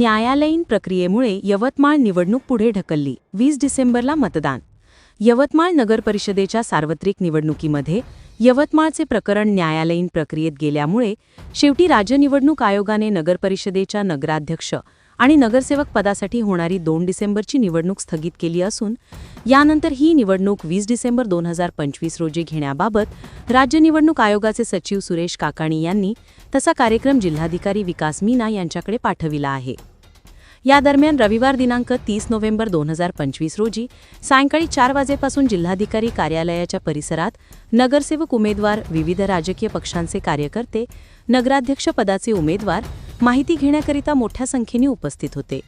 न्यायालयीन प्रक्रियेमुळे यवतमाळ निवडणूक पुढे ढकलली. 20 डिसेंबरला मतदान. यवतमाळ नगर परिषदेच्या सार्वत्रिक निवडणुकीमध्ये यवतमाळचे प्रकरण न्यायालयीन प्रक्रियेत गेल्यामुळे शेवटी राज्य निवडणूक आयोगाने नगर परिषदेच्या नगराध्यक्ष आणि नगरसेवक पदासाठी होणारी 2 डिसेंबरची निवडणूक स्थगित केली असून यानंतर ही निवडणूक 20 डिसेंबर 2025 रोजी घेण्याबाबत राज्य निवडणूक आयोगाचे सचिव सुरेश काकाणी यांनी तसा कार्यक्रम जिल्हाधिकारी विकास मीना यांच्याकडे पाठविला आहे. या दरम्यान रविवार दिनांक 30 नोव्हेंबर 2025 रोजी सायंकाळी 4 वाजेपासून जिल्हाधिकारी कार्यालयाच्या परिसरात नगरसेवक उमेदवार, विविध राजकीय पक्षांचे कार्यकर्ते, नगराध्यक्ष पदाचे उमेदवार माहिती घेण्याकरिता मोठ्या संख्येने उपस्थित होते.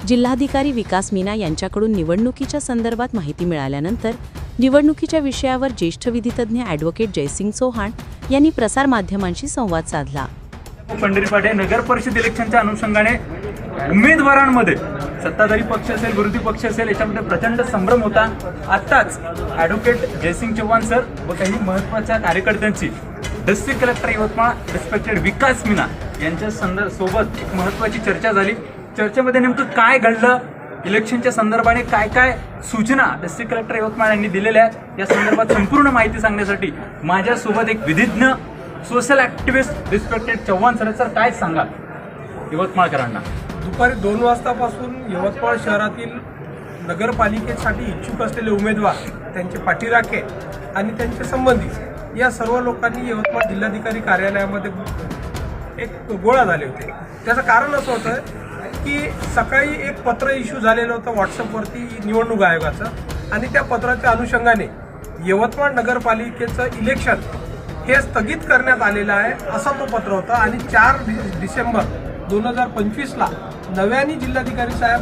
जिल्हाधिकारी विकास मीना यांच्याकडून निवडणुकीच्या संदर्भात माहिती मिळाल्यानंतर निवडणुकीच्या विषयावर ज्येष्ठ विधितज्ञ ॲडव्होकेट जयसिंग चौहान यांनी प्रसारमाध्यमांशी संवाद साधला. पंढरीपाडे नगर परिषद इलेक्शनच्या अनुषंगाने उमेदवारांमध्ये सत्ताधारी पक्ष असेल, विरोधी पक्ष असेल, याच्यामध्ये प्रचंड संभ्रम होता. आत्ताच ॲडव्होकेट जयसिंग चौहान सर व काही महत्त्वाच्या कार्यकर्त्यांची डिस्ट्रिक्ट कलेक्टर यवतमाळ रिस्पेक्टेड विकास मीना यांच्या सोबत एक महत्त्वाची चर्चा झाली. चर्चेमध्ये नेमकं काय घडलं, इलेक्शनच्या संदर्भाने काय काय सूचना डिस्ट्रिक्ट कलेक्टर यवतमाळ यांनी दिलेल्या आहेत, या संदर्भात संपूर्ण माहिती सांगण्यासाठी माझ्यासोबत एक विधिज्ञ, social activist respected Chavan sir. Sir, काय सांगाल यवतमाळकरांना? दुपारी 2 वाजतापासून यवतमाळ शहरातील नगरपालिकेसाठी इच्छुक असलेले उमेदवार, त्यांचे पाठीराखे आणि त्यांचे संबंधित या सर्व लोकांनी यवतमाळ जिल्हाधिकारी कार्यालयामध्ये एक गोळा झाले होते. त्याचं कारण असं होतं की सकाळी एक पत्र इश्यू झालेलं होतं व्हॉट्सअपवरती निवडणूक आयोगाचं, आणि त्या पत्राच्या अनुषंगाने यवतमाळ नगरपालिकेचं इलेक्शन हे स्थगित करण्यात आलेलं आहे असं तो पत्र होता. आणि 4 डिसेंबर 2025ला नव्याने जिल्हाधिकारी साहेब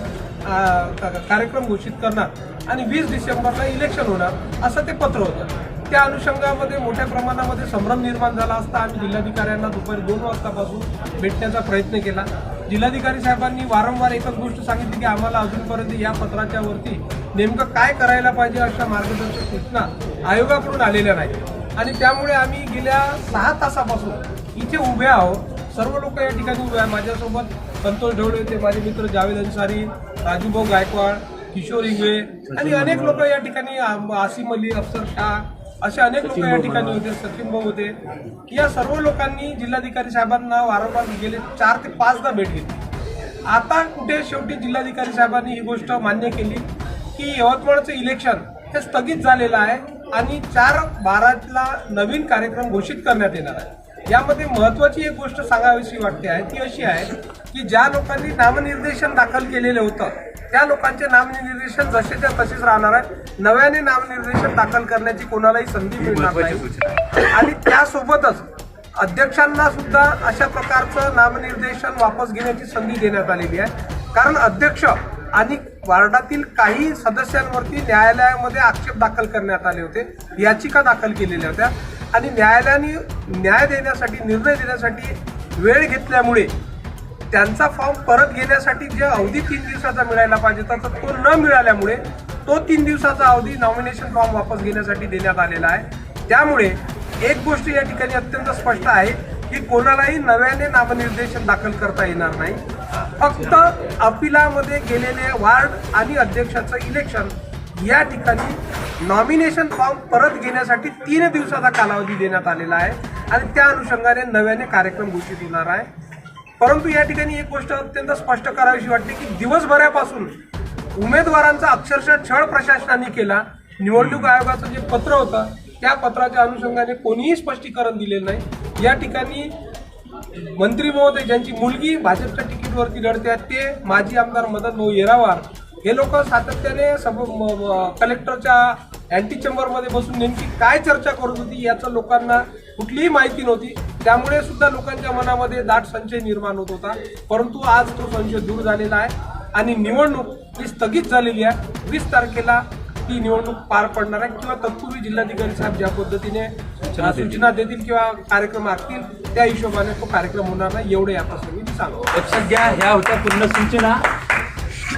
कार्यक्रम घोषित करणार आणि 20 डिसेंबरला इलेक्शन होणार असं ते पत्र होतं. त्या अनुषंगामध्ये मोठ्या प्रमाणामध्ये संभ्रम निर्माण झाला असता आम्ही जिल्हाधिकाऱ्यांना दुपारी 2 वाजतापासून भेटण्याचा प्रयत्न केला. जिल्हाधिकारी साहेबांनी वारंवार एकच गोष्ट सांगितली की आम्हाला अजूनपर्यंत या पत्राच्या वरती नेमकं काय करायला पाहिजे अशा मार्गदर्शक सूचना आयोगाकडून आलेल्या नाहीत. आणि त्यामुळे आम्ही गेल्या 6 तासापासून इथे उभे आहोत. सर्व लोक या ठिकाणी उभे आहे. माझ्यासोबत संतोष ढवळे होते, माझे मित्र जावेद अन्सारी, राजूभाऊ गायकवाड, किशोर इंगळे आणि अनेक लोक या ठिकाणी, आसिम अली, अफसर शाह, असे अनेक लोक या ठिकाणी होते, सचिन भाऊ होते. या सर्व लोकांनी जिल्हाधिकारी साहेबांना वारंवार गेले 4 ते 5दा भेट घेतली. आता कुठे शेवटी जिल्हाधिकारी साहेबांनी ही गोष्ट मान्य केली की यवतमाळचं इलेक्शन हे स्थगित झालेलं आहे आणि 4/12ला नवीन कार्यक्रम घोषित करण्यात येणार आहे. यामध्ये महत्त्वाची एक गोष्ट सांगावीशी वाटते आहे, ती अशी आहे की ज्या लोकांनी नामनिर्देशन दाखल केलेलं होतं त्या लोकांचे नामनिर्देशन जसेच्या तसेच राहणार आहे. नव्याने नामनिर्देशन दाखल करण्याची कोणालाही संधी मिळणार नाही. आणि त्यासोबतच अध्यक्षांना सुद्धा अशा प्रकारचं नामनिर्देशन वापस घेण्याची संधी देण्यात आलेली आहे. कारण अध्यक्ष आणि वार्डातील काही सदस्यांवरती न्यायालयामध्ये आक्षेप दाखल करण्यात आले होते, याचिका दाखल केलेल्या होत्या आणि न्यायालयाने न्याय देण्यासाठी, निर्णय देण्यासाठी वेळ घेतल्यामुळे त्यांचा फॉर्म परत घेण्यासाठी जे अवधी 3 दिवसाचा मिळायला पाहिजे होता तो न मिळाल्यामुळे तो 3 दिवसाचा अवधी नॉमिनेशन फॉर्म वापस घेण्यासाठी देण्यात आलेला आहे. त्यामुळे एक गोष्ट या ठिकाणी अत्यंत स्पष्ट आहे की कोणालाही नव्याने नामनिर्देशन दाखल करता येणार नाही. फक्त अपिलामध्ये गेलेले वार्ड आणि अध्यक्षाचं इलेक्शन या ठिकाणी नॉमिनेशन फॉर्म परत घेण्यासाठी 3 दिवसाचा कालावधी देण्यात आलेला आहे आणि त्या अनुषंगाने नव्याने कार्यक्रम घोषित होणार आहे. परंतु या ठिकाणी एक गोष्ट अत्यंत स्पष्ट करावीशी वाटते की दिवसभरापासून उमेदवारांचा अक्षरशः छळ प्रशासनाने केला. निवडणूक आयोगाचं जे पत्र होतं त्या पत्राच्या अनुषंगाने कोणीही स्पष्टीकरण दिलेलं नाही. या ठिकाणी मंत्री महोदय ज्यांची मुलगी भाजपच्या तिकीटवरती लढते आहेत ते माजी आमदार मदन भाऊ येरावार हे लोक सातत्याने कलेक्टरच्या अँटी चेंबरमध्ये बसून नेमकी काय चर्चा करत होती याचं लोकांना कुठलीही माहिती नव्हती. त्यामुळे सुद्धा लोकांच्या मनामध्ये दाट संशय निर्माण होत होता. परंतु आज तो संशय दूर झालेला आहे आणि निवडणूक ही स्थगित झालेली आहे. 20 तारखेला ती निवडणूक पार पडणार आहे किंवा तत्पूर्वी जिल्हाधिकारी साहेब ज्या पद्धतीने सूचना देतील किंवा कार्यक्रम आखतील त्या हिशोबाने तो कार्यक्रम होणार नाही. एवढे आता मी सांगतो. लक्षात घ्या, ह्या होत्या पूर्ण सूचना.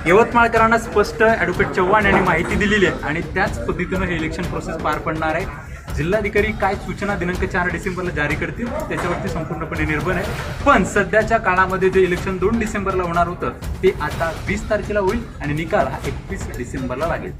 यवतमाळकरांना स्पष्ट ॲडव्होकेट चव्हाण यांनी माहिती दिलेली आहे आणि त्याच पद्धतीनं हे इलेक्शन प्रोसेस पार पडणार आहे. जिल्हाधिकारी काय सूचना दिनांक 4 डिसेंबरला जारी करतील त्याच्यावरती संपूर्णपणे निर्भर आहे. पण सध्याच्या काळामध्ये जे इलेक्शन 2 डिसेंबरला होणार होतं ते आता 20 तारखेला होईल आणि निकाल हा 31 डिसेंबरला लागेल.